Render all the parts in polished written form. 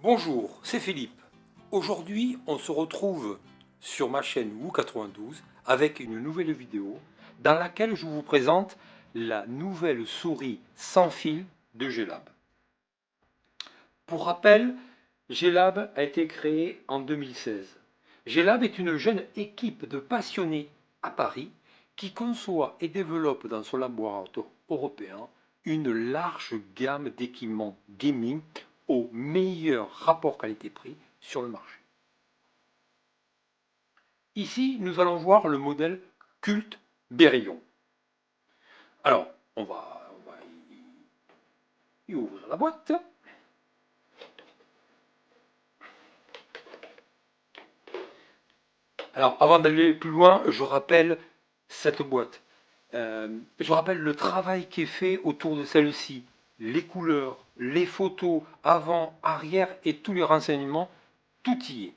Bonjour, c'est Philippe. Aujourd'hui, on se retrouve sur ma chaîne Woo92 avec une nouvelle vidéo dans laquelle je vous présente la nouvelle souris sans fil de Gelab. Pour rappel, Gelab a été créé en 2016. Gelab est une jeune équipe de passionnés à Paris qui conçoit et développe dans son laboratoire européen une large gamme d'équipements gaming au meilleur rapport qualité-prix sur le marché. Ici, nous allons voir le modèle Cult Berillon. Alors, on va y ouvrir la boîte. Alors, avant d'aller plus loin, je rappelle cette boîte. Je rappelle le travail qui est fait autour de celle-ci, les couleurs, les photos avant, arrière et tous les renseignements, tout y est.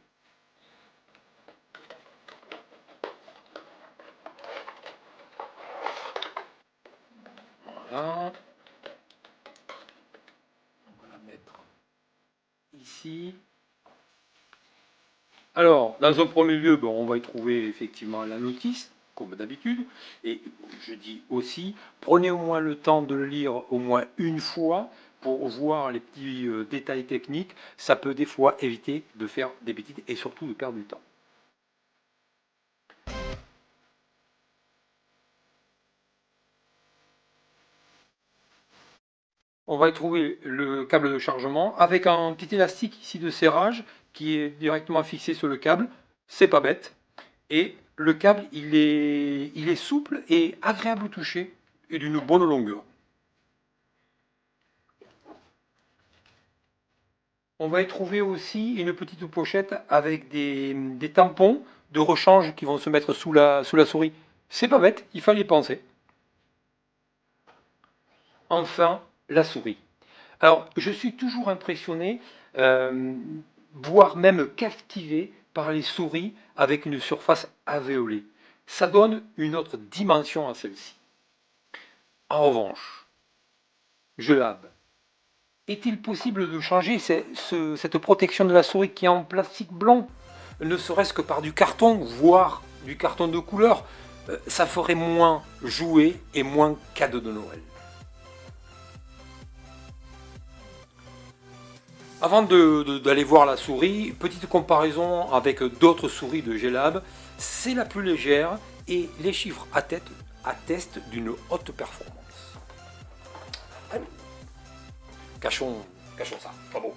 Voilà. On va la mettre ici. Alors, dans un premier lieu, on va y trouver effectivement la notice, comme d'habitude. Et je dis aussi, prenez au moins le temps de le lire au moins une fois pour voir les petits détails techniques. Ça peut des fois éviter de faire des bêtises et surtout de perdre du temps. On va y trouver le câble de chargement avec un petit élastique ici de serrage qui est directement fixé sur le câble. C'est pas bête. Et le câble, il est souple et agréable au toucher et d'une bonne longueur. On va y trouver aussi une petite pochette avec des tampons de rechange qui vont se mettre sous la souris. C'est pas bête, il fallait y penser. Enfin, la souris. Alors, je suis toujours impressionné, voire même captivé par les souris avec une surface alvéolée. Ça donne une autre dimension à celle-ci. En revanche, Gelab, est-il possible de changer cette protection de la souris qui est en plastique blanc, ne serait-ce que par du carton, voire du carton de couleur? Ça ferait moins jouet et moins cadeau de Noël. Avant d'aller voir la souris, petite comparaison avec d'autres souris de Gelab, c'est la plus légère et les chiffres attestent d'une haute performance. Allez, cachons ça, pas beau.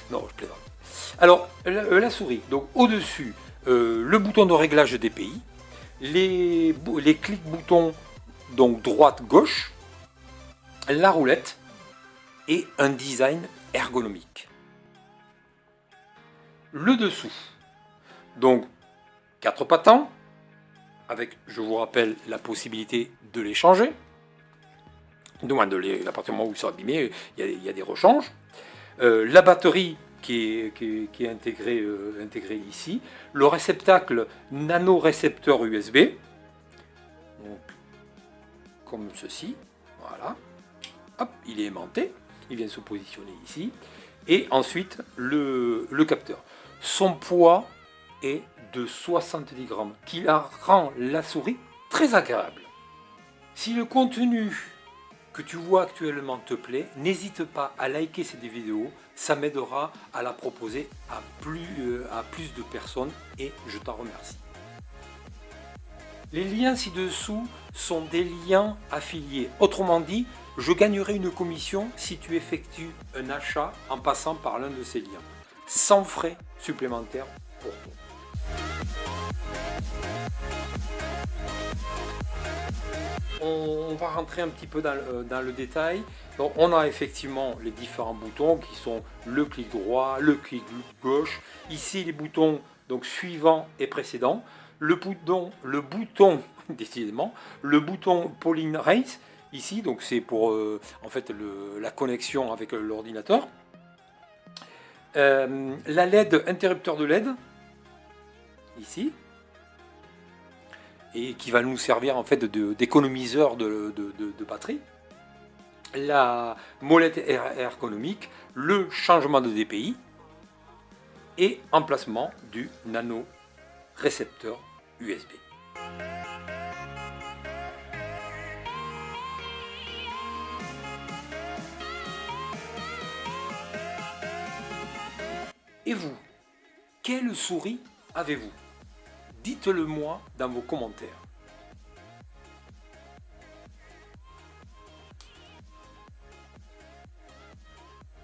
Non, je plaisante. Alors, la souris, donc au-dessus, le bouton de réglage DPI, les clics-boutons, donc droite-gauche, la roulette, et un design ergonomique. Le dessous, donc 4 patins, avec, je vous rappelle, la possibilité de les changer. À partir du moment où ils sont abîmés, il y a des rechanges. La batterie qui est intégrée ici. Le réceptacle nano-récepteur USB, donc, comme ceci, voilà. Hop, il est aimanté. Il vient se positionner ici. Et ensuite, le capteur. Son poids est de 70 grammes, qui rend la souris très agréable. Si le contenu que tu vois actuellement te plaît, n'hésite pas à liker cette vidéo. Ça m'aidera à la proposer à plus de personnes et je t'en remercie. Les liens ci-dessous sont des liens affiliés. Autrement dit, je gagnerai une commission si tu effectues un achat en passant par l'un de ces liens, sans frais supplémentaires pour toi. On va rentrer un petit peu dans le détail. Donc, on a effectivement les différents boutons qui sont le clic droit, le clic gauche. Ici, les boutons donc suivant et précédent. Le bouton décidément, le bouton Pauline Race ici, donc c'est pour en fait la connexion avec l'ordinateur. La LED, interrupteur de LED ici, et qui va nous servir en fait d'économiseur de batterie. la molette ergonomique, le changement de DPI et emplacement du nano-récepteur USB. Et vous, quelle souris avez-vous? Dites-le moi dans vos commentaires.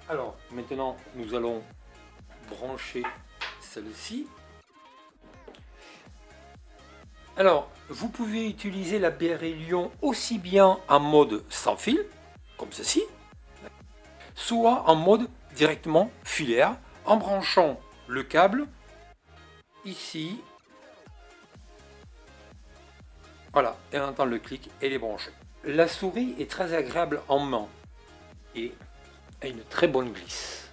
Alors, maintenant, nous allons brancher celle-ci. Alors, vous pouvez utiliser la Beryllion aussi bien en mode sans fil, comme ceci, soit en mode directement filaire, en branchant le câble ici. Voilà, et on entend le clic et les brancher. La souris est très agréable en main et a une très bonne glisse.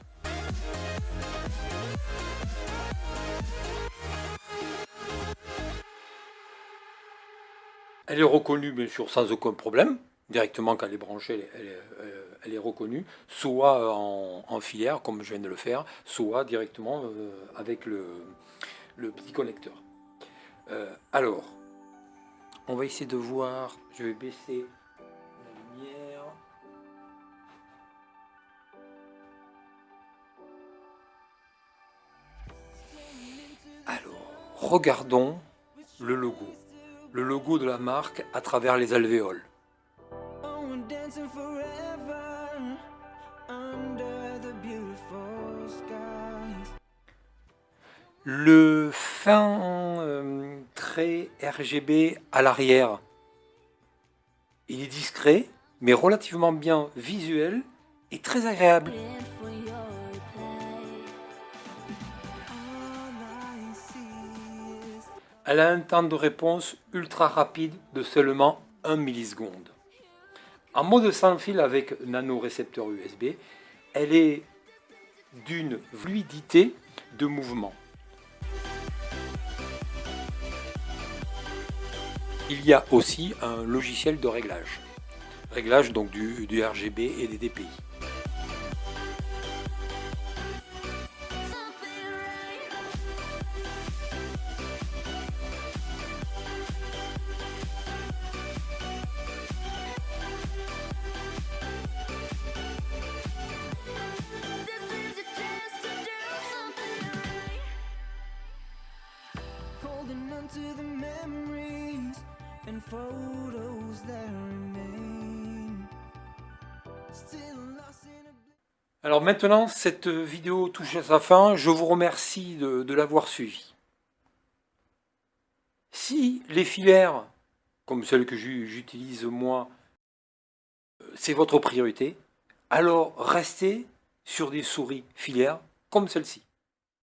Elle est reconnue bien sûr sans aucun problème. Directement quand elle est branchée, elle est reconnue, soit en filaire comme je viens de le faire, soit directement avec le petit connecteur. Alors, on va essayer de voir, je vais baisser la lumière. Alors, regardons le logo de la marque à travers les alvéoles. Le fin trait RGB à l'arrière, il est discret, mais relativement bien visuel et très agréable. Elle a un temps de réponse ultra rapide de seulement 1 milliseconde. En mode sans fil avec nano-récepteur USB, elle est d'une fluidité de mouvement. Il y a aussi un logiciel de réglage donc du RGB et des DPI. Alors maintenant, cette vidéo touche à sa fin. Je vous remercie de l'avoir suivi. Si les filaires, comme celles que j'utilise moi, c'est votre priorité, alors restez sur des souris filaires comme celle-ci.